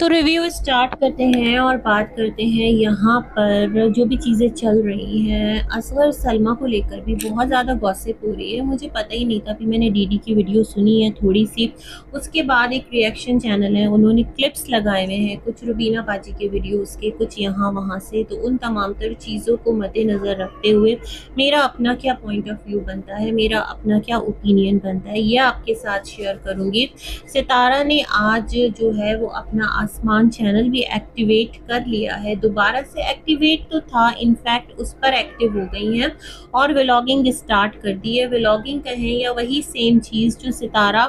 तो review start करते हैं और बात करते हैं यहाँ पर जो भी चीज़ें चल रही हैं असगर सलमा को लेकर भी बहुत ज़्यादा गॉसिप हो रही है। मुझे पता ही नहीं था, अभी मैंने डीडी की वीडियो सुनी है थोड़ी सी। उसके बाद एक रिएक्शन चैनल है, उन्होंने क्लिप्स लगाए हुए हैं कुछ रुबीना बाजी के वीडियोस के, कुछ यहाँ वहाँ से। तो उन तमाम तर चीज़ों को मद्देनज़र रखते हुए मेरा अपना क्या पॉइंट ऑफ व्यू बनता है, मेरा अपना क्या ओपिनियन बनता है, ये आपके साथ शेयर करूँगी। सितारा ने आज जो है वो अपना आसमान चैनल भी एक्टिवेट कर लिया है, दोबारा से एक्टिवेट तो था, इनफैक्ट उस पर एक्टिव हो गई हैं और व्लॉगिंग स्टार्ट कर दी है। व्लॉगिंग कहें या वही सेम चीज़ जो सितारा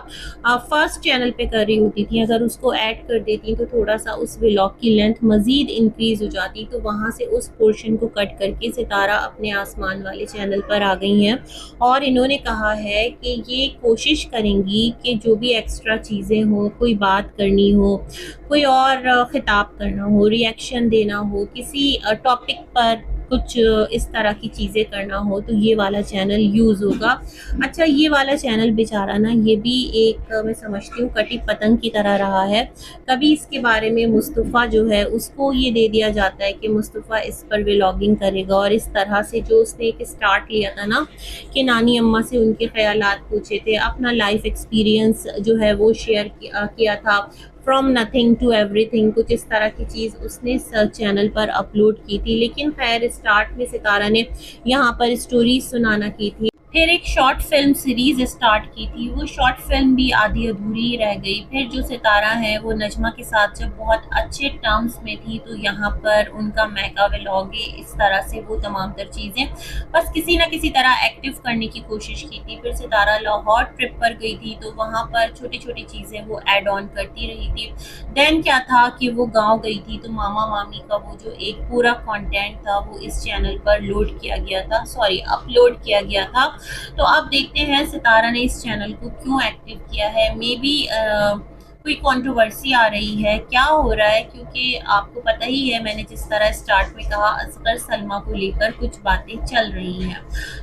फर्स्ट चैनल पे कर रही होती थी, अगर उसको ऐड कर देती तो थोड़ा सा उस व्लॉग की लेंथ मज़ीद इंक्रीज़ हो जाती, तो वहाँ से उस पोर्शन को कट करके सितारा अपने आसमान वाले चैनल पर आ गई हैं। और इन्होंने कहा है कि ये कोशिश करेंगी कि जो भी एक्स्ट्रा चीज़ें हों, कोई बात करनी हो, कोई और खिताब करना हो, रिएक्शन देना हो, किसी टॉपिक पर कुछ इस तरह की चीज़ें करना हो, तो ये वाला चैनल यूज़ होगा। अच्छा, ये वाला चैनल बेचारा ना, ये भी एक मैं समझती हूँ कटी पतंग की तरह रहा है। कभी इसके बारे में मुस्तफ़ा जो है उसको ये दे दिया जाता है कि मुस्तफ़ा इस पर व्लॉगिंग करेगा, और इस तरह से जो उसने एक स्टार्ट लिया था ना कि नानी अम्मा से उनके ख्यालात पूछे थे, अपना लाइफ एक्सपीरियंस जो है वो शेयर किया था, फ्रॉम नथिंग टू एवरीथिंग, कुछ इस तरह की चीज़ उसने चैनल पर अपलोड की थी। लेकिन खैर स्टार्ट में सितारा ने यहाँ पर स्टोरीज सुनाना की थी, फिर एक शॉर्ट फिल्म सीरीज स्टार्ट की थी, वो शॉर्ट फिल्म भी आधी अधूरी रह गई। फिर जो सितारा है वो नजमा के साथ जब बहुत अच्छे टर्म्स में थी, तो यहाँ पर उनका मैका व्लॉगे, इस तरह से वो तमाम तर चीज़ें बस किसी न किसी तरह एक्टिव करने की कोशिश की थी। फिर सितारा लाहौर ट्रिप पर गई थी, तो वहाँ पर छोटी छोटी चीज़ें वो ऐड ऑन करती रही थी। देन क्या था कि वो गाँव गई थी, तो मामा मामी का वो जो एक पूरा कंटेंट था वो इस चैनल पर लोड किया गया था, सॉरी अपलोड किया गया था। तो अब देखते हैं सितारा ने इस चैनल को क्यों एक्टिव किया है। मे बी कोई कंट्रोवर्सी आ रही है, क्या हो रहा है, क्योंकि आपको पता ही है मैंने जिस तरह स्टार्ट में कहा असगर सलमा को लेकर कुछ बातें चल रही हैं,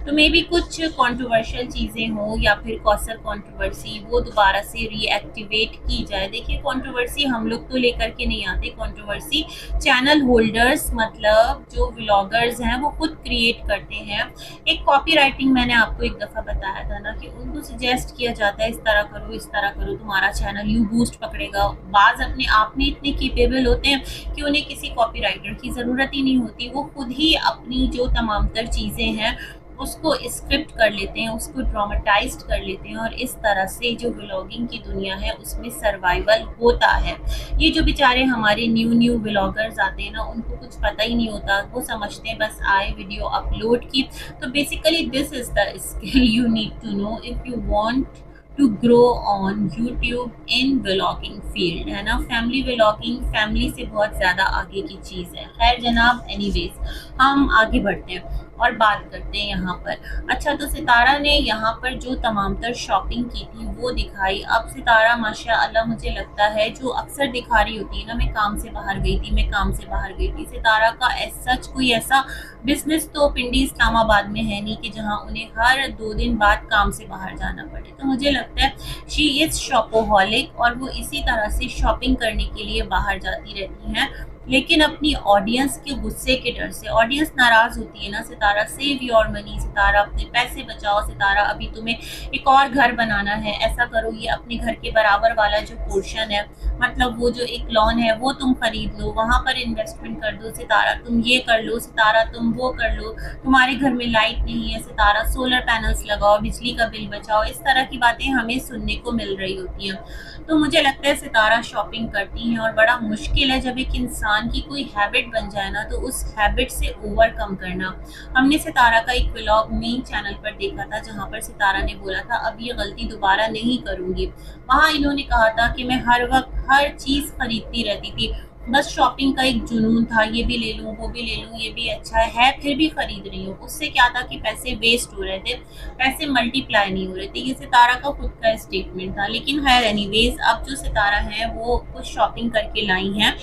तो मे बी कुछ कंट्रोवर्शियल चीज़ें हों या फिर कौसर कंट्रोवर्सी वो दोबारा से रीएक्टिवेट की जाए। देखिए, कंट्रोवर्सी हम लोग तो लेकर के नहीं आते, कंट्रोवर्सी चैनल होल्डर्स मतलब जो व्लॉगर्स हैं वो खुद क्रिएट करते हैं। एक कॉपी राइटिंग मैंने आपको एक दफ़ा बताया था ना कि उनको सजेस्ट किया जाता है इस तरह करो, इस तरह करो, तुम्हारा चैनल यू बूस्ट पकड़ेगा। बाज अपने आप में इतने केपेबल होते हैं कि उन्हें किसी कॉपी राइटर की ज़रूरत ही नहीं होती, वो खुद ही अपनी जो तमाम तर चीज़ें हैं उसको स्क्रिप्ट कर लेते हैं, उसको ड्रामेटाइज्ड कर लेते हैं, और इस तरह से जो व्लॉगिंग की दुनिया है उसमें सर्वाइवल होता है। ये जो बेचारे हमारे न्यू व्लॉगर्स आते हैं ना, उनको कुछ पता ही नहीं होता, वो समझते हैं बस आए वीडियो अपलोड की। तो basically this is the skill you need to know if you want to grow on YouTube in vlogging field, है ना। फैमिली व्लॉगिंग फैमिली से बहुत ज़्यादा आगे की चीज़ है। खैर जनाब, एनीवेज हम आगे बढ़ते हैं और बात करते हैं यहाँ पर। अच्छा, तो सितारा ने यहाँ पर जो तमाम तर शॉपिंग की थी वो दिखाई। अब सितारा माशाअल्लाह मुझे लगता है जो अक्सर दिखा रही होती है ना, मैं काम से बाहर गई थी, मैं काम से बाहर गई थी, सितारा का सच कोई ऐसा बिजनेस तो पिंडी इस्लामाबाद में है नहीं कि जहाँ उन्हें हर 2 दिन बाद काम से बाहर जाना पड़े। तो मुझे लगता है शी इज़ शॉपोहॉलिक, और वो इसी तरह से शॉपिंग करने के लिए बाहर जाती रहती हैं, लेकिन अपनी ऑडियंस के गुस्से के डर से। ऑडियंस नाराज़ होती है ना, सितारा सेव योर मनी, सितारा अपने पैसे बचाओ, सितारा अभी तुम्हें एक और घर बनाना है, ऐसा करो, ये अपने घर के बराबर वाला जो पोर्शन है, मतलब वो जो एक लॉन है वो तुम खरीद लो, वहाँ पर इन्वेस्टमेंट कर दो, सितारा तुम ये कर लो, सितारा तुम वो कर लो, तुम्हारे घर में लाइट नहीं है, सितारा सोलर पैनल्स लगाओ, बिजली का बिल बचाओ। इस तरह की बातें हमें सुनने को मिल रही होती हैं। तो मुझे लगता है सितारा शॉपिंग करती हैं, और बड़ा मुश्किल है जब एक इंसान की कोई हैबिट बन जाए ना, तो उस हैबिट से ओवरकम करना। हमने सितारा का एक व्लॉग मेन चैनल पर देखा था जहाँ पर सितारा ने बोला था अब ये गलती दोबारा नहीं करूँगी। वहाँ इन्होंने कहा था कि मैं हर वक्त हर चीज़ खरीदती रहती थी, बस शॉपिंग का एक जुनून था, ये भी ले लूँ, वो भी ले लूँ, ये भी अच्छा है फिर भी खरीद रही हूँ। उससे क्या था कि पैसे वेस्ट हो रहे थे, पैसे मल्टीप्लाई नहीं हो रहे थे। ये सितारा का खुद का स्टेटमेंट था। लेकिन खैर एनीवेज, अब जो सितारा है वो कुछ शॉपिंग करके लाई हैं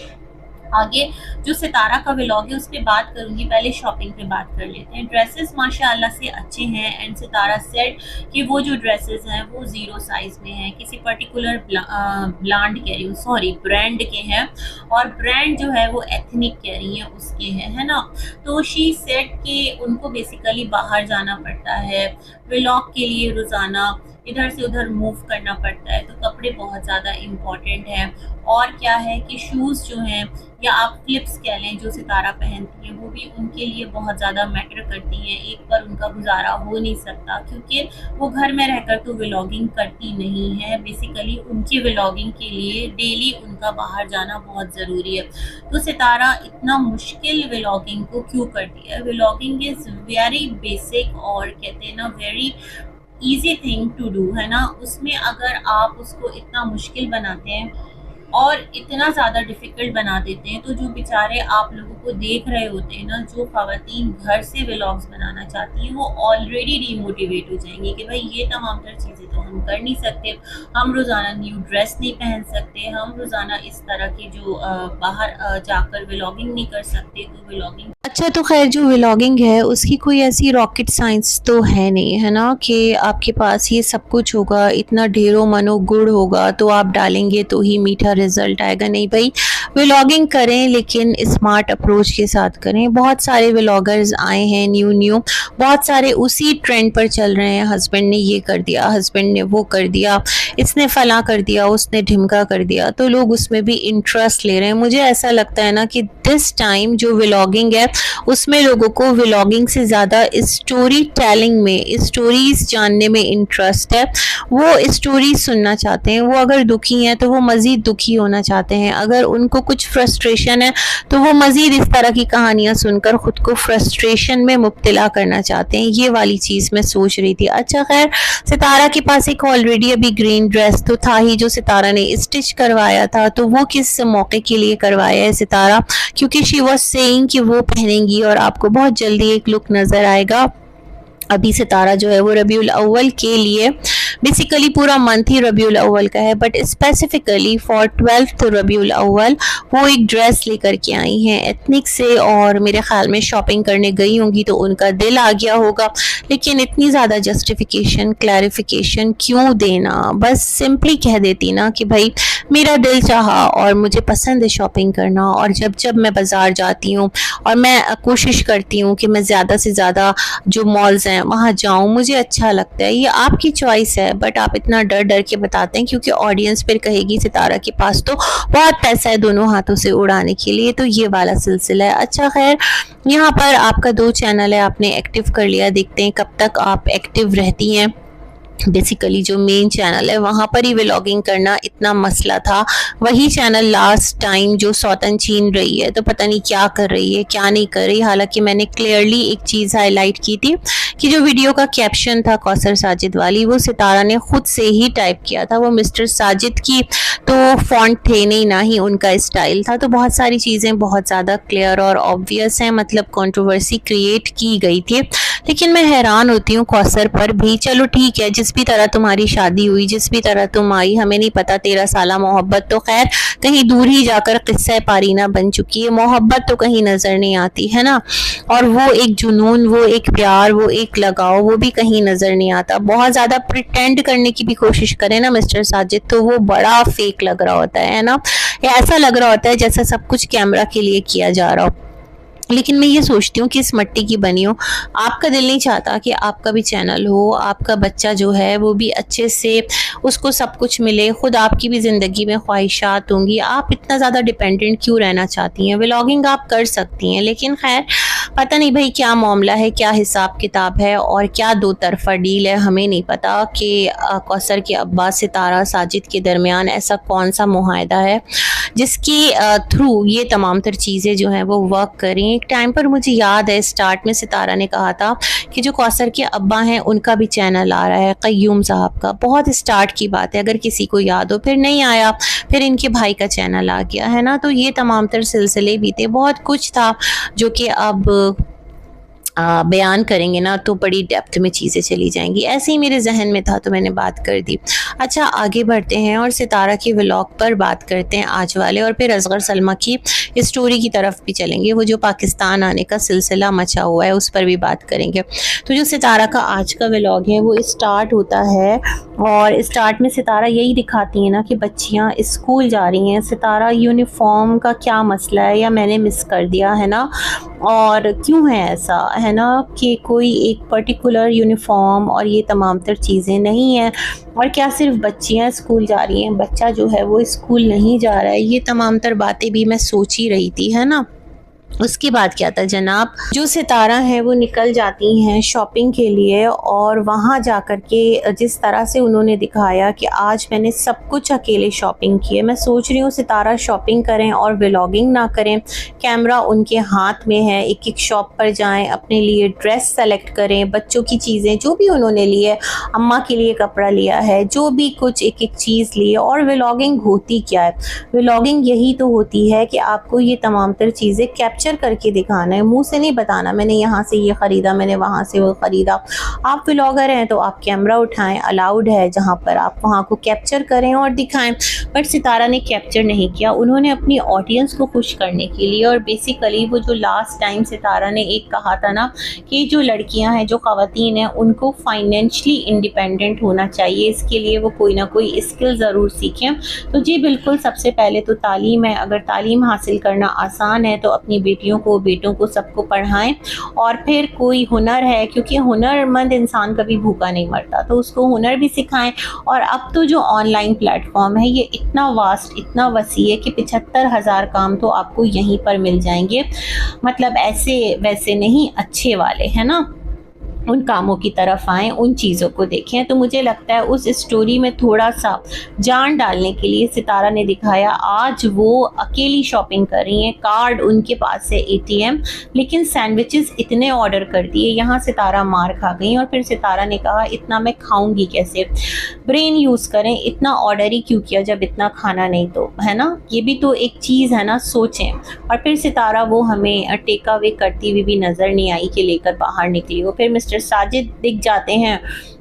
आगे जो सितारा का व्लॉग है उस पे बात करूंगी, पहले शॉपिंग पे बात कर लेते हैं। ड्रेसेस माशाल्लाह से अच्छे हैं एंड सितारा सेट कि वो जो ड्रेसेस हैं वो ज़ीरो साइज़ में हैं, किसी पर्टिकुलर ब्रांड कह रही हूँ, सॉरी ब्रांड के हैं, और ब्रांड जो है वो एथनिक कह रही है उसके हैं, है ना। तो शी सेट कि उनको बेसिकली बाहर जाना पड़ता है व्लॉग के लिए, रोज़ाना इधर से उधर मूव करना पड़ता है, तो कपड़े बहुत ज़्यादा इम्पॉर्टेंट हैं। और क्या है कि शूज़ जो हैं या आप फ्लिप्स कह लें जो सितारा पहनती हैं, वो भी उनके लिए बहुत ज़्यादा मैटर करती हैं। एक पर उनका गुजारा हो नहीं सकता क्योंकि वो घर में रहकर तो व्लॉगिंग करती नहीं है, बेसिकली उनकी व्लॉगिंग के लिए डेली उनका बाहर जाना बहुत ज़रूरी है। तो सितारा इतना मुश्किल व्लॉगिंग को क्यों करती है? व्लॉगिंग इज़ वेरी बेसिक और कहते हैं ना very easy thing to do, है ना। उसमें अगर आप उसको इतना मुश्किल बनाते हैं और इतना ज़्यादा डिफ़िकल्ट बना देते हैं, तो जो बेचारे आप लोगों को देख रहे होते हैं ना, जो ख़वातीन घर से व्लॉग्स बनाना चाहती हैं, वो ऑलरेडी डीमोटिवेट हो जाएंगी कि भाई ये तमाम तर चीज़ें तो हम कर नहीं सकते, हम रोज़ाना न्यू ड्रेस नहीं पहन सकते, हम रोज़ाना इस तरह की जो बाहर जाकर व्लॉगिंग नहीं कर सकते, तो व्लॉगिंग अच्छा, तो खैर जो व्लॉगिंग है उसकी कोई ऐसी रॉकेट साइंस तो है नहीं, है ना, कि आपके पास ये सब कुछ होगा, इतना ढेरों मनो गुड़ होगा तो आप डालेंगे तो ही मीठा रिजल्ट आएगा। नहीं भाई, व्लॉगिंग करें लेकिन स्मार्ट अप्रोच के साथ करें। बहुत सारे व्लॉगर्स आए हैं न्यू, बहुत सारे उसी ट्रेंड पर चल रहे हैं, हस्बैंड ने ये कर दिया, हस्बैंड ने वो कर दिया, इसने फला कर दिया, उसने ढिमका कर दिया, तो लोग उसमें भी इंटरेस्ट ले रहे हैं। मुझे ऐसा लगता है ना कि दिस टाइम जो व्लॉगिंग है उसमें लोगों को व्लॉगिंग से ज़्यादा स्टोरी टेलिंग में, स्टोरीज जानने में इंटरेस्ट है। वो स्टोरी सुनना चाहते हैं, वो अगर दुखी हैं तो वो मज़ीद दुखी होना चाहते हैं, अगर उनको कुछ फ्रस्ट्रेशन है तो वो मज़ीद इस तरह की कहानियाँ सुनकर ख़ुद को फ्रस्ट्रेशन में मुब्तला करना चाहते हैं। ये वाली चीज़ मैं सोच रही थी। अच्छा खैर, सितारा के पास एक ऑलरेडी अभी ग्रीन ड्रेस तो था ही जो सितारा ने स्टिच करवाया था, तो वो किस मौके के लिए करवाया है सितारा, क्योंकि शी वॉज सेइंग कि वो पहनेंगी और आपको बहुत जल्दी एक लुक नज़र आएगा। अभी सितारा जो है वो रबीउल अव्वल के लिए, बेसिकली पूरा मंथ ही रबीउल अव्वल का है, but specifically for 12th Rabiul अव्वल वो एक ड्रेस लेकर के आई हैं एथनिक से, और मेरे ख्याल में शॉपिंग करने गई होंगी तो उनका दिल आ गया होगा। लेकिन इतनी ज़्यादा जस्टिफिकेशन क्लैरिफिकेशन क्यों देना, बस सिंपली कह देती ना कि भाई मेरा दिल चाहा और मुझे पसंद है शॉपिंग करना, और जब जब मैं बाज़ार जाती हूँ और मैं कोशिश करती हूँ कि मैं ज़्यादा से ज़्यादा जो मॉल्स हैं वहाँ जाऊँ, मुझे अच्छा लगता है। ये आपकी चॉइस है, बट आप इतना डर डर के बताते हैं क्योंकि ऑडियंस फिर कहेगी सितारा के पास तो बहुत पैसा है दोनों हाथों से उड़ाने के लिए, तो ये वाला सिलसिला है। अच्छा खैर, यहाँ पर आपका 2 चैनल है, आपने एक्टिव कर लिया, देखते हैं कब तक आप एक्टिव रहती हैं। बेसिकली जो मेन चैनल है वहाँ पर ही व्लॉगिंग करना इतना मसला था, वही चैनल लास्ट टाइम जो सौतन छीन रही है, तो पता नहीं क्या कर रही है क्या नहीं कर रही। हालांकि मैंने क्लियरली एक चीज़ हाईलाइट की थी कि जो वीडियो का कैप्शन था कौसर साजिद वाली, वो सितारा ने खुद से ही टाइप किया था, वो मिस्टर साजिद की तो फॉन्ट थे नहीं, ना ही उनका स्टाइल था, तो बहुत सारी चीज़ें बहुत ज़्यादा क्लियर और ऑब्वियस हैं, मतलब कंट्रोवर्सी क्रिएट की गई थी। लेकिन मैं हैरान होती हूँ कौसर पर भी। चलो ठीक है, जिस भी तरह तुम्हारी शादी हुई, जिस भी तरह तुम आई, हमें नहीं पता, 13 साल मोहब्बत तो खैर कहीं दूर ही जाकर किस्सा पारीना बन चुकी है, मोहब्बत तो कहीं नज़र नहीं आती है ना, और वो एक जुनून, वो एक प्यार, वो एक लगाव, वो भी कहीं नज़र नहीं आता। बहुत ज़्यादा प्रिटेंड करने की भी कोशिश करें ना मिस्टर साजिद तो वो बड़ा फेक लग रहा होता है ना, ऐसा लग रहा होता है जैसा सब कुछ कैमरा के लिए किया जा रहा हो। लेकिन मैं ये सोचती हूँ कि इस मिट्टी की बनी हो, आपका दिल नहीं चाहता कि आपका भी चैनल हो, आपका बच्चा जो है वो भी अच्छे से उसको सब कुछ मिले, खुद आपकी भी ज़िंदगी में ख्वाहिशात होंगी, आप इतना ज़्यादा डिपेंडेंट क्यों रहना चाहती हैं? व्लॉगिंग आप कर सकती हैं, लेकिन खैर पता नहीं भाई क्या मामला है, क्या हिसाब किताब है और क्या दो तरफा डील है, हमें नहीं पता कि कौसर के अब्बा सितारा साजिद के दरमियान ऐसा कौन सा मुआहदा है जिसकी थ्रू ये तमाम तर चीज़ें जो हैं वो वर्क करें। एक टाइम पर मुझे याद है स्टार्ट में सितारा ने कहा था कि जो कौसर के अब्बा हैं उनका भी चैनल आ रहा है, क़य्यूम साहब का, बहुत स्टार्ट की बात है अगर किसी को याद हो, फिर नहीं आया, फिर इनके भाई का चैनल आ गया है ना, तो ये तमाम तर सिलसिले भी थे, बहुत कुछ था जो कि अब बयान करेंगे ना तो बड़ी डेप्थ में चीज़ें चली जाएंगी। ऐसे ही मेरे जहन में था तो मैंने बात कर दी। अच्छा, आगे बढ़ते हैं और सितारा की व्लॉग पर बात करते हैं आज वाले, और फिर असगर सलमा की स्टोरी की तरफ भी चलेंगे। वो जो पाकिस्तान आने का सिलसिला मचा हुआ है उस पर भी बात करेंगे। तो जो सितारा का आज का व्लॉग है वो स्टार्ट होता है, और स्टार्ट में सितारा यही दिखाती है ना कि बच्चियाँ स्कूल जा रही हैं। सितारा यूनिफॉर्म का क्या मसला है या मैंने मिस कर दिया है ना, और क्यों है ऐसा है ना कि कोई एक पर्टिकुलर यूनिफॉर्म और ये तमाम तर चीज़ें नहीं हैं, और क्या सिर्फ बच्चियां स्कूल जा रही हैं, बच्चा जो है वो स्कूल नहीं जा रहा है। ये तमाम तर बातें भी मैं सोच ही रही थी, है ना। उसके बाद क्या था जनाब, जो सितारा हैं वो निकल जाती हैं शॉपिंग के लिए, और वहाँ जाकर के जिस तरह से उन्होंने दिखाया कि आज मैंने सब कुछ अकेले शॉपिंग की है। मैं सोच रही हूँ सितारा शॉपिंग करें और व्लॉगिंग ना करें। कैमरा उनके हाथ में है, एक एक शॉप पर जाएं, अपने लिए ड्रेस सेलेक्ट करें, बच्चों की चीज़ें जो भी उन्होंने ली है, अम्मा के लिए कपड़ा लिया है, जो भी कुछ एक एक चीज़ ली है। और व्लॉगिंग होती क्या है, व्लॉगिंग यही तो होती है कि आपको ये तमाम तर चीज़ें कैप्चर करके दिखाना है, मुंह से नहीं बताना मैंने यहाँ से ये ख़रीदा, मैंने वहाँ से वो ख़रीदा। आप व्लॉगर हैं तो आप कैमरा उठाएं, अलाउड है, जहाँ पर आप वहाँ को कैप्चर करें और दिखाएं। बट सितारा ने कैप्चर नहीं किया, उन्होंने अपनी ऑडियंस को खुश करने के लिए, और बेसिकली वो जो लास्ट टाइम सितारा ने एक कहा था ना कि जो लड़कियाँ हैं, जो ख़वातीन हैं, उनको फाइनेंशली इंडिपेंडेंट होना चाहिए, इसके लिए वो कोई ना कोई स्किल ज़रूर सीखें। तो जी बिल्कुल, सबसे पहले तो तालीम है। अगर तालीम हासिल करना आसान है तो अपनी बेटियों को, बेटों को, सबको पढ़ाएं। और फिर कोई हुनर है, क्योंकि हुनरमंद इंसान कभी भूखा नहीं मरता, तो उसको हुनर भी सिखाएं। और अब तो जो ऑनलाइन प्लेटफॉर्म है ये इतना वास्ट, इतना वसी है कि 75,000 काम तो आपको यहीं पर मिल जाएंगे। मतलब ऐसे वैसे नहीं, अच्छे वाले, है ना, उन कामों की तरफ आएँ, उन चीज़ों को देखें। तो मुझे लगता है उस स्टोरी में थोड़ा सा जान डालने के लिए सितारा ने दिखाया। आज वो अकेली शॉपिंग कर रही हैं, कार्ड उनके पास है, ATM, लेकिन सैंडविचेस इतने ऑर्डर कर दिए, यहाँ सितारा मार खा गई। और फिर सितारा ने कहा इतना मैं खाऊंगी कैसे, ब्रेन यूज़ करें, इतना ऑर्डर ही क्यों किया जब इतना खाना नहीं, तो है ना, ये भी तो एक चीज़ है ना, सोचें। और फिर सितारा वो हमें टेक अवे करती हुई भी नज़र नहीं आई कि लेकर बाहर निकली हो। फिर मिस्टर साजिद दिख जाते हैं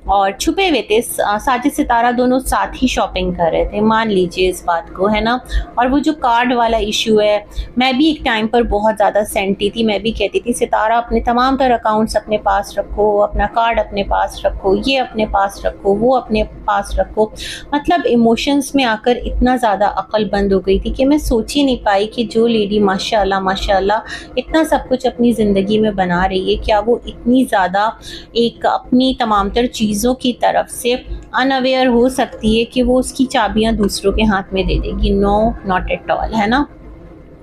और छुपे हुए थे। साजिद सितारा दोनों साथ ही शॉपिंग कर रहे थे, मान लीजिए इस बात को, है ना। और वो जो कार्ड वाला इशू है, मैं भी एक टाइम पर बहुत ज़्यादा सेंटी थी, मैं भी कहती थी सितारा अपने तमाम तर अकाउंट्स अपने पास रखो, अपना कार्ड अपने पास रखो, ये अपने पास रखो, वो अपने पास रखो। मतलब इमोशंस में आकर इतना ज़्यादा अक्लमंद हो गई थी कि मैं सोच ही नहीं पाई कि जो लेडी माशाल्लाह माशाल्लाह इतना सब कुछ अपनी ज़िंदगी में बना रही है, क्या वो इतनी ज़्यादा एक अपनी तमाम तर चीज़ों की तरफ से अनअवेयर हो सकती है कि वो उसकी चाबियां दूसरों के हाथ में दे देगी। नो, नॉट एट ऑल, है ना।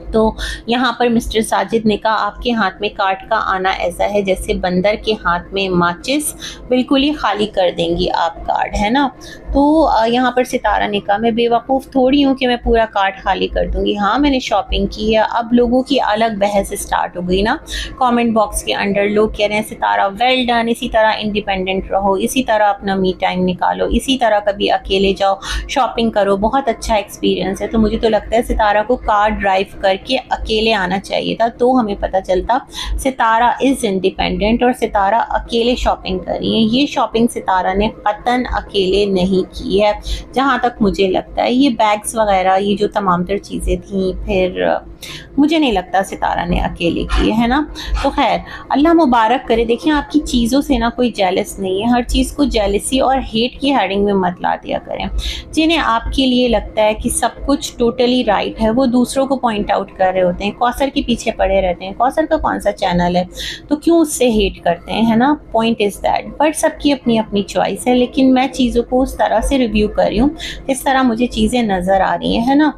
तो यहाँ पर मिस्टर साजिद ने कहा आपके हाथ में कार्ड का आना ऐसा है जैसे बंदर के हाथ में माचिस, बिल्कुल ही खाली कर देंगी आप कार्ड, है ना। तो यहाँ पर सितारा ने कहा मैं बेवकूफ़ थोड़ी हूँ कि मैं पूरा कार्ड खाली कर दूँगी, हाँ मैंने शॉपिंग की है। अब लोगों की अलग बहस स्टार्ट हो गई ना, कमेंट बॉक्स के अंदर लोग कह रहे हैं सितारा वेल डन, इसी तरह इंडिपेंडेंट रहो, इसी तरह अपना मी टाइम निकालो, इसी तरह कभी अकेले जाओ शॉपिंग करो, बहुत अच्छा एक्सपीरियंस है। तो मुझे तो लगता है सितारा को कार ड्राइव कर कि अकेले आना चाहिए था, तो हमें पता चलता सितारा इज इंडिपेंडेंट और सितारा अकेले शॉपिंग कर रही है। ये शॉपिंग सितारा ने कतन अकेले नहीं की है, जहाँ तक मुझे लगता है। ये बैग्स वगैरह, ये जो तमाम तर चीज़ें थी, फिर मुझे नहीं लगता सितारा ने अकेले की है ना। तो खैर अल्लाह मुबारक करे। देखिए आपकी चीज़ों से ना कोई जेलस नहीं है, हर चीज़ को जेलसी और हेट की हेडिंग में मत ला दिया करें। जिन्हें आपके लिए लगता है कि सब कुछ टोटली राइट है, वो दूसरों को पॉइंट आउट कर रहे होते हैं, कौसर के पीछे पड़े रहते हैं। कौसर का कौन सा चैनल है, तो क्यों उससे हेट करते हैं, है ना। Point is that. बट सबकी अपनी अपनी चॉइस है, लेकिन मैं चीज़ों को उस तरह से रिव्यू कर रही हूँ जिस तरह मुझे चीज़ें नज़र आ रही हैं, है ना।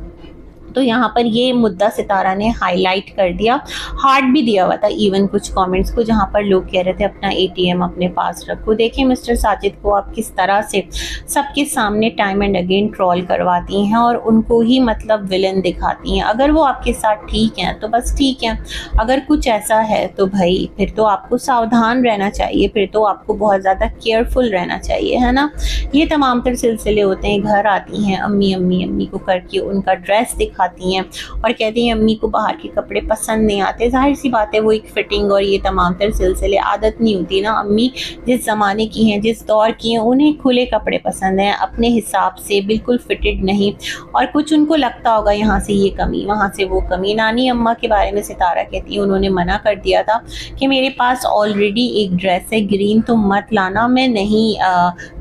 तो यहाँ पर ये मुद्दा सितारा ने हाईलाइट कर दिया, हार्ट भी दिया हुआ था इवन कुछ कमेंट्स को, जहाँ पर लोग कह रहे थे अपना ATM अपने पास रखो। देखिए मिस्टर साजिद को आप किस तरह से सबके सामने टाइम एंड अगेन ट्रोल करवाती हैं और उनको ही मतलब विलन दिखाती हैं। अगर वो आपके साथ ठीक हैं तो बस ठीक है, अगर कुछ ऐसा है तो भाई फिर तो आपको सावधान रहना चाहिए, फिर तो आपको बहुत ज़्यादा केयरफुल रहना चाहिए, है ना। ये तमाम तर सिलसिले होते हैं, घर आती हैं अम्मी अम्मी अम्मी को करके उनका ड्रेस दिखाती आती हैं और कहती हैं अम्मी को बाहर के कपड़े पसंद नहीं आते। ज़ाहिर सी बात है वो एक फ़िटिंग और ये तमाम तर सिलसिले आदत नहीं होती ना। अम्मी जिस ज़माने की हैं, जिस दौर की हैं, उन्हें खुले कपड़े पसंद हैं, अपने हिसाब से बिल्कुल फिटेड नहीं। और कुछ उनको लगता होगा यहाँ से ये कमी, वहाँ से वो कमी। नानी अम्मा के बारे में सितारा कहती है उन्होंने मना कर दिया था कि मेरे पास ऑलरेडी एक ड्रेस है ग्रीन, तो मत लाना, मैं नहीं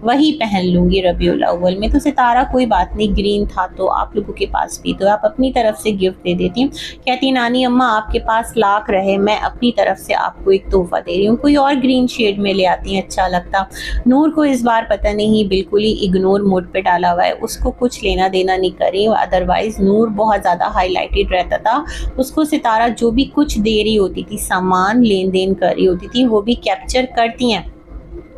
वही पहन लूँगी रबीउल अव्वल में। तो सितारा कोई बात नहीं, ग्रीन था तो आप लोगों के पास भी, तो आप अपनी तरफ से गिफ्ट दे देती हूँ। कहती नानी अम्मा आपके पास लाख रहे, मैं अपनी तरफ से आपको एक तोहफा दे रही हूँ। कोई और ग्रीन शेड में ले आती हैं, अच्छा लगता। नूर को इस बार पता नहीं बिल्कुल ही इग्नोर मोड पे डाला हुआ है, उसको कुछ लेना देना नहीं करी। अदरवाइज नूर बहुत ज़्यादा हाईलाइटेड रहता था, उसको सितारा जो भी कुछ दे रही होती थी, सामान लेन देन कर रही होती थी, वो भी कैप्चर करती हैं।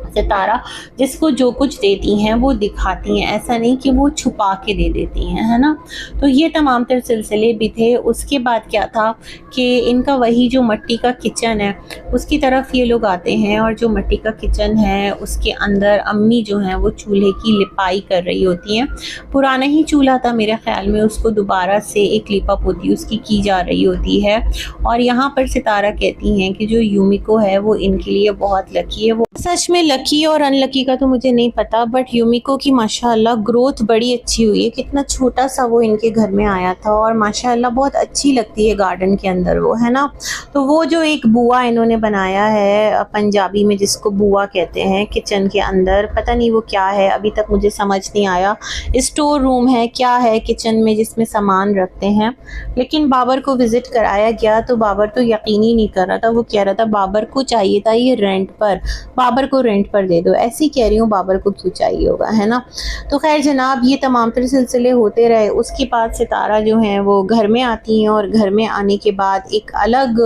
सितारा जिसको जो कुछ देती हैं वो दिखाती हैं, ऐसा नहीं कि वो छुपा के दे देती हैं, है ना। तो ये तमाम तर सिलसिले भी थे। उसके बाद क्या था कि इनका वही जो मिट्टी का किचन है उसकी तरफ ये लोग आते हैं, और जो मिट्टी का किचन है उसके अंदर अम्मी जो हैं वो चूल्हे की लिपाई कर रही होती हैं। पुराना ही चूल्हा था मेरे ख्याल में, उसको दोबारा से एक लिपा पोती उसकी की जा रही होती है। और यहाँ पर सितारा कहती हैं कि जो यूमिको है वो इनके लिए बहुत लकी है। वो सच में लकी और अनलकी का तो मुझे नहीं पता, बट यूमिको की माशाल्लाह ग्रोथ बड़ी अच्छी हुई है। कितना छोटा सा वो इनके घर में आया था और माशाल्लाह बहुत अच्छी लगती है गार्डन के अंदर वो, है ना। तो वो जो एक बुआ इन्होंने बनाया है पंजाबी में जिसको बुआ कहते हैं, किचन के अंदर पता नहीं वो क्या है, अभी तक मुझे समझ नहीं आया। स्टोर रूम है क्या है किचन में जिसमें सामान रखते हैं। लेकिन बाबर को विज़िट कराया गया तो बाबर तो यकीन ही नहीं कर रहा था, वो कह रहा था बाबर को चाहिए था ये रेंट पर, बाबर को रेंट पर दे दो। ऐसी कह रही हूँ, बाबर को क्यों चाहिए होगा, है ना। तो खैर जनाब ये तमाम तर सिलसिले होते रहे। उसके बाद सितारा जो हैं वो घर में आती हैं, और घर में आने के बाद एक अलग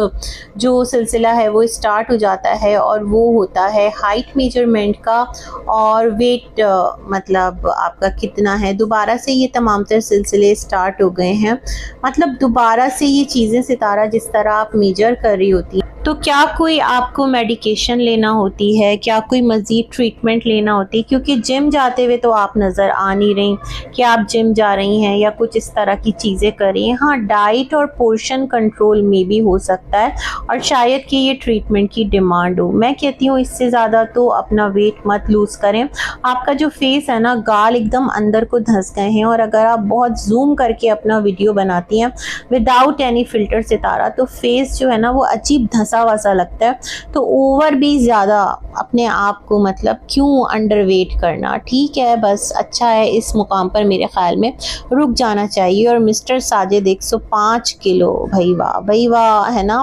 जो सिलसिला है वो स्टार्ट हो जाता है, और वो होता है हाइट मेजरमेंट का और वेट, मतलब आपका कितना है। दोबारा से ये तमाम तर सिलसिले स्टार्ट हो गए हैं, मतलब दोबारा से ये चीज़ें सितारा जिस तरह आप मेजर कर रही होती हैं। तो क्या कोई आपको मेडिकेशन लेना होती है, क्या कोई मज़ीद ट्रीटमेंट लेना होती है, क्योंकि जिम जाते हुए तो आप नज़र आ नहीं रही कि आप जिम जा रही हैं या कुछ इस तरह की चीज़ें कर रही हैं। हाँ, डाइट और पोर्शन कंट्रोल में भी हो सकता है, और शायद कि ये ट्रीटमेंट की डिमांड हो। मैं कहती हूँ इससे ज़्यादा तो अपना वेट मत लूज़ करें। आपका जो फेस है ना, गाल एकदम अंदर को धंस गए हैं, और अगर आप बहुत जूम करके अपना वीडियो बनाती हैं विदाउट एनी फ़िल्टर सितारा, तो फेस जो है ना वो अजीब धंसा वसा लगता है। तो ओवर भी ज़्यादा अपने आप को मतलब क्यों अंडरवेट करना, ठीक है, बस अच्छा है इस मुकाम पर मेरे ख्याल में रुक जाना चाहिए। और मिस्टर साजिद 105 किलो, भाई वाह, है ना।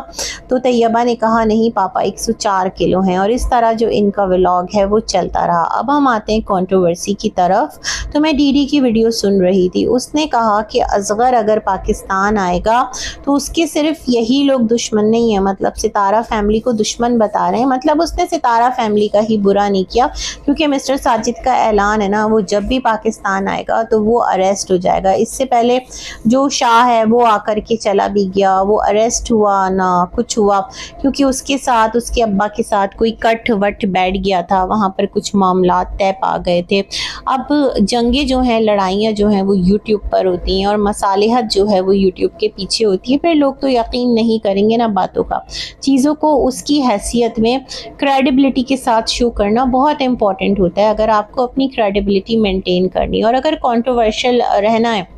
तो तैयबा ने कहा नहीं पापा 104 किलो हैं, और इस तरह जो इनका व्लॉग है वो चलता रहा। अब हम आते हैं कंट्रोवर्सी की तरफ। तो मैं डीडी की वीडियो सुन रही थी, उसने कहा कि असगर अगर पाकिस्तान आएगा तो उसके सिर्फ यही लोग दुश्मन नहीं है, मतलब सितारा फैमिली को दुश्मन बता रहे हैं। मतलब उसने सितारा फैमिली का ही बुरा नहीं किया, क्योंकि मिस्टर साजिद का ऐलान है ना, वो जब भी पाकिस्तान आएगा तो वो अरेस्ट हो जाएगा। इससे पहले जो शाह है वो आकर के चला भी गया, वो अरेस्ट हुआ ना कुछ हुआ, क्योंकि उसके साथ उसके अब्बा के साथ कोई कट वट बैठ गया था, वहाँ पर कुछ मामला तय पा गए थे। अब जंगें जो हैं, लड़ाइयाँ जो हैं वो यूट्यूब पर होती हैं, और मसालेहत जो है वो यूट्यूब के पीछे होती है। फिर लोग तो यकीन नहीं करेंगे ना बातों का। चीज़ों को उसकी हैसियत में क्रेडिबिलिटी के साथ शो करना बहुत इंपॉर्टेंट होता है, अगर आपको अपनी क्रेडिबिलिटी मेंटेन करनी है। और अगर कंट्रोवर्शियल रहना है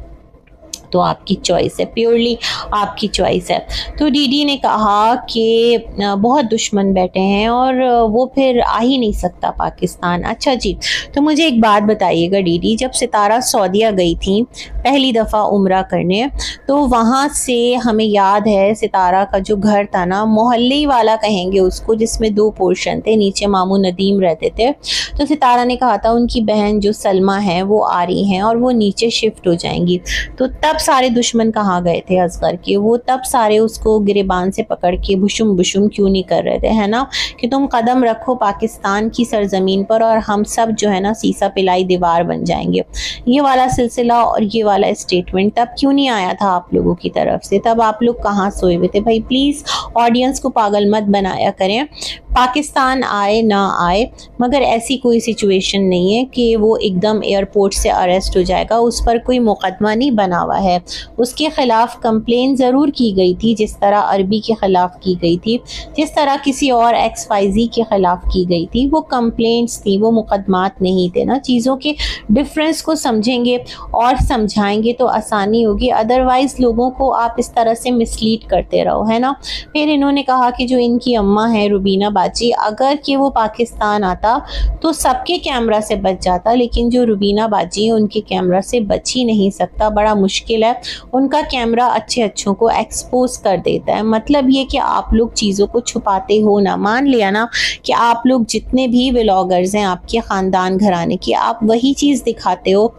तो आपकी चॉइस है, प्योरली आपकी चॉइस है। तो डीडी ने कहा कि बहुत दुश्मन बैठे हैं और वो फिर आ ही नहीं सकता पाकिस्तान। अच्छा जी, तो मुझे एक बात बताइएगा डीडी, जब सितारा सऊदीया गई थी पहली दफ़ा उम्रा करने, तो वहाँ से हमें याद है सितारा का जो घर था ना, मोहल्ले वाला कहेंगे उसको, जिसमें 2 पोर्शन थे, नीचे मामू नदीम रहते थे। तो सितारा ने कहा था उनकी बहन जो सलमा है वो आ रही हैं और वो नीचे शिफ्ट हो जाएंगी। तो तब सारे दुश्मन कहाँ गए थे असगर के, वो तब सारे उसको गिरेबान से पकड़ के बुशुम बुशुम क्यों नहीं कर रहे थे, है ना, कि तुम कदम रखो पाकिस्तान की सरजमीन पर और हम सब जो है ना सीसा पिलाई दीवार बन जाएंगे। ये वाला सिलसिला और ये वाला स्टेटमेंट तब क्यों नहीं आया था आप लोगों की तरफ से? तब आप लोग कहाँ सोए हुए थे? भाई प्लीज़ ऑडियंस को पागल मत बनाया करें। पाकिस्तान आए ना आए, मगर ऐसी कोई सिचुएशन नहीं है कि वो एकदम एयरपोर्ट से अरेस्ट हो जाएगा, उस पर कोई मुकदमा नहीं बना हुआ है। है उसके ख़िलाफ़ कंप्लेन ज़रूर की गई थी, जिस तरह अरबी के ख़िलाफ़ की गई थी, जिस तरह किसी और XYZ के ख़िलाफ़ की गई थी। वो कंप्लेंट्स थी, वो मुकदमात नहीं थे ना। चीज़ों के डिफरेंस को समझेंगे और समझाएंगे तो आसानी होगी, अदरवाइज़ लोगों को आप इस तरह से मिसलीड करते रहो, है ना। फिर इन्होंने कहा कि जो इनकी अम्मा है रुबीना बाची, अगर कि वो पाकिस्तान आता तो सबके कैमरा से बच जाता, लेकिन जो रुबीना बाजी है उनके कैमरा से बच ही नहीं सकता, बड़ा मुश्किल है। उनका कैमरा अच्छे अच्छों को एक्सपोज कर देता है। मतलब ये कि आप लोग चीज़ों को छुपाते हो ना। मान लिया ना कि आप लोग जितने भी व्लॉगर्स हैं आपके ख़ानदान घराने की, आप वही चीज़ दिखाते हो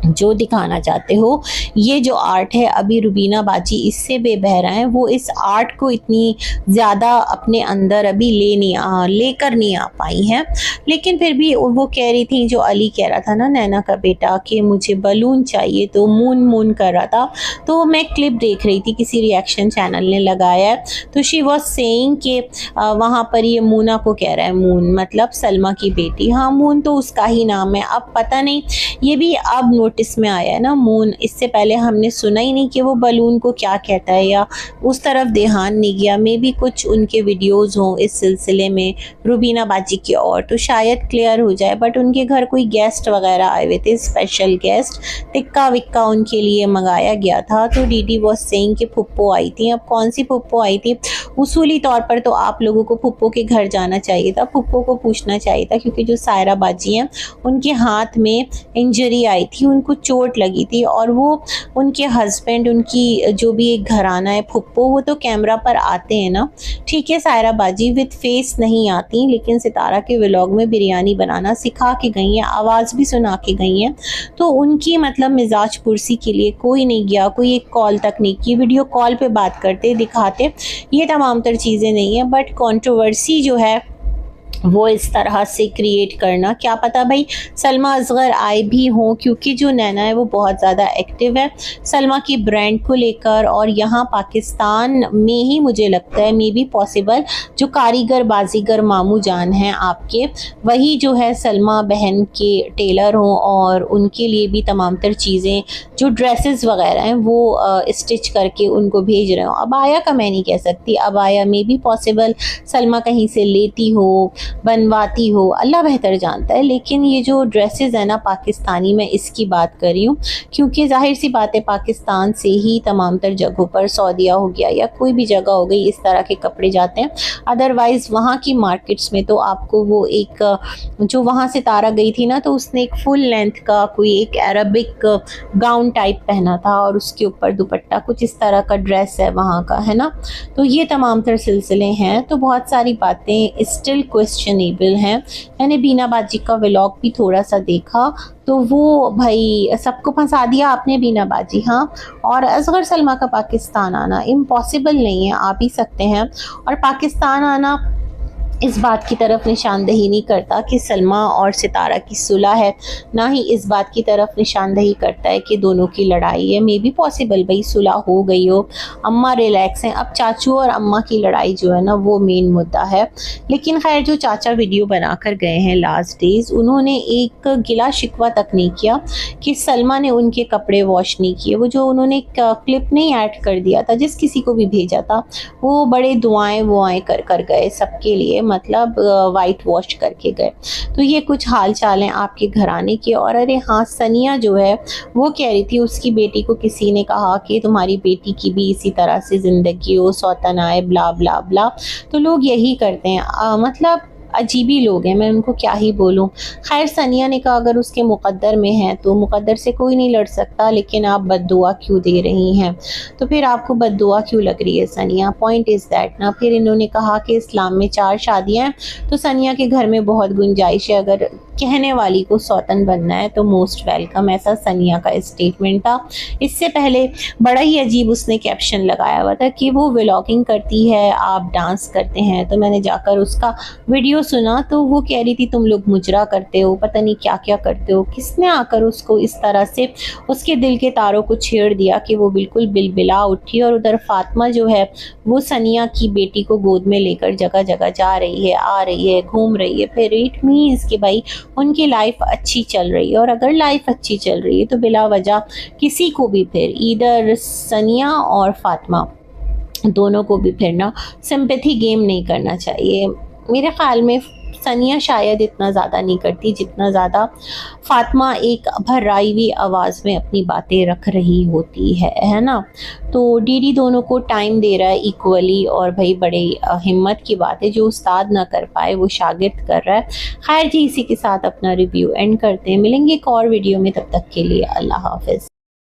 जो दिखाना चाहते हो। ये जो आर्ट है, अभी रुबीना बाजी इससे बेबहरा है, वो इस आर्ट को इतनी ज़्यादा अपने अंदर अभी लेकर नहीं आ पाई हैं। लेकिन फिर भी वो कह रही थी, जो अली कह रहा था ना, नैना का बेटा, कि मुझे बलून चाहिए, तो मून मून कर रहा था। तो मैं क्लिप देख रही थी, किसी रिएक्शन चैनल ने लगाया है, तो शी वॉज सेइंग कि वहाँ पर ये मूना को कह रहा है, मून मतलब सलमा की बेटी। हाँ, मून तो उसका ही नाम है। अब पता नहीं, ये भी अब नोटिस में आया है ना मून। इससे पहले हमने सुना ही नहीं कि वो बलून को क्या कहता है, या उस तरफ ध्यान नहीं गया। मे भी कुछ उनके वीडियोस हों इस सिलसिले में रुबीना बाजी की, और तो शायद क्लियर हो जाए। बट उनके घर कोई गेस्ट वगैरह आए हुए थे, स्पेशल गेस्ट, टिक्का विक्का उनके लिए मंगाया गया था। तो डीडी वॉज सेइंग कि फुप्पो आई थी। अब कौन सी फुप्पो आई थी? उसूली तौर पर तो आप लोगों को फुप्पो के घर जाना चाहिए था, फुप्पो को पूछना चाहिए था, क्योंकि जो सायरा बाजी हैं उनके हाथ में इंजरी आई थी, उनको चोट लगी थी, और वो उनके हस्बैंड, उनकी जो भी एक घराना है फुप्पो, वो तो कैमरा पर आते हैं ना। ठीक है, सायरा बाजी विद फेस नहीं आती, लेकिन सितारा के व्लॉग में बिरयानी बनाना सिखा के गई हैं, आवाज़ भी सुना के गई हैं। तो उनकी मतलब मिजाज पुरसी के लिए कोई नहीं गया, कोई एक कॉल तक नहीं की, वीडियो कॉल पे बात करते दिखाते, ये तमाम तर चीज़ें नहीं है। बट कंट्रोवर्सी जो है वो इस तरह से क्रिएट करना, क्या पता भाई सलमा असगर आए भी हों, क्योंकि जो नैना है वो बहुत ज़्यादा एक्टिव है सलमा की ब्रांड को लेकर। और यहाँ पाकिस्तान में ही मुझे लगता है मे बी पॉसिबल जो कारीगर बाजीगर मामू जान हैं आपके, वही जो है सलमा बहन के टेलर हों, और उनके लिए भी तमाम तर चीज़ें, जो ड्रेसेस वगैरह हैं वो स्टिच करके उनको भेज रहे हो। अबाया का मैं नहीं कह सकती, अबाया में भी पॉसिबल सलमा कहीं से लेती हो, बनवाती हो, अल्लाह बेहतर जानता है। लेकिन ये जो ड्रेसेस है ना पाकिस्तानी, मैं इसकी बात कर रही हूँ, क्योंकि जाहिर सी बात है पाकिस्तान से ही तमाम तर जगहों पर, सऊदीया हो गया या कोई भी जगह हो गई, इस तरह के कपड़े जाते हैं। अदरवाइज़ वहाँ की मार्केट्स में तो आपको वो एक, जो वहाँ से तारा गई थी ना, तो उसने एक फुल लेंथ का कोई एक अरबिक गाउन टाइप पहना था, और उसके ऊपर दुपट्टा, कुछ इस तरह का ड्रेस है वहाँ का, है ना। तो ये तमाम तर सिलसिले हैं। तो बहुत सारी बातें स्टिल क्वेश्चनेबल हैं। मैंने बीना बाजी का व्लॉग भी थोड़ा सा देखा, तो वो भाई सबको फंसा दिया आपने, बीना बाजी। हाँ, और असगर सलमा का पाकिस्तान आना इम्पॉसिबल नहीं है, आ भी सकते हैं। और पाकिस्तान आना इस बात की तरफ निशानदही नहीं करता कि सलमा और सितारा की सुलह है, ना ही इस बात की तरफ निशानदही करता है कि दोनों की लड़ाई है। मे बी पॉसिबल भाई सुलह हो गई हो, अम्मा रिलैक्स हैं। अब चाचू और अम्मा की लड़ाई जो है ना, वो मेन मुद्दा है। लेकिन खैर, जो चाचा वीडियो बनाकर गए हैं लास्ट डेज, उन्होंने एक गिला शिकवा तक नहीं किया कि सलमा ने उनके कपड़े वॉश नहीं किए। वो जो उन्होंने क्लिप नहीं ऐड कर दिया था, जिस किसी को भी भेजा था, वो बड़े दुआएं वुआएं कर गए सबके लिए, मतलब वाइट वॉश करके गए। तो ये कुछ हाल चाल हैं आपके घराने के। और अरे हाँ, सनिया जो है वो कह रही थी उसकी बेटी को किसी ने कहा कि तुम्हारी बेटी की भी इसी तरह से ज़िंदगी हो, सौतन आए, ब्ला ब्ला ब्ला। तो लोग यही करते हैं, मतलब अजीबी लोग हैं, मैं उनको क्या ही बोलूं। खैर, सनिया ने कहा अगर उसके मुकद्दर में है तो मुकद्दर से कोई नहीं लड़ सकता, लेकिन आप बद्दुआ क्यों दे रही हैं? तो फिर आपको बद्दुआ क्यों लग रही है सनिया? पॉइंट इज़ दैट ना। फिर इन्होंने कहा कि इस्लाम में 4 शादियाँ हैं, तो सनिया के घर में बहुत गुंजाइश है, अगर कहने वाली को सौतन बनना है तो मोस्ट वेलकम। ऐसा सनिया का स्टेटमेंट था। इससे पहले बड़ा ही अजीब उसने कैप्शन लगाया हुआ था कि वो व्लॉगिंग करती है, आप डांस करते हैं। तो मैंने जाकर उसका वीडियो सुना, तो वो कह रही थी तुम लोग मुजरा करते हो, पता नहीं क्या क्या करते हो। किसने आकर उसको इस तरह से उसके दिल के तारों को छेड़ दिया कि वो बिल्कुल बिलबिला उठी। और उधर फातिमा जो है वो सनिया की बेटी को गोद में लेकर जगह जगह जा रही है, आ रही है, घूम रही है। फिर इट मीन्स कि भाई उनकी लाइफ अच्छी चल रही है। और अगर लाइफ अच्छी चल रही है तो बिला वजह किसी को भी फिर ईदर सनिया और फातिमा दोनों को भी फिर ना सिंपैथी गेम नहीं करना चाहिए। मेरे ख्याल में सनिया शायद इतना ज़्यादा नहीं करती जितना ज़्यादा फातिमा एक भर्राई हुई आवाज़ में अपनी बातें रख रही होती है ना। तो डीडी दोनों को टाइम दे रहा है इक्वली, और भाई बड़े हिम्मत की बात है, जो उस्ताद ना कर पाए वो शागिर्द कर रहा है। खैर जी, इसी के साथ अपना रिव्यू एंड करते हैं, मिलेंगे एक और वीडियो में, तब तक के लिए अल्लाह हाफ़िज़।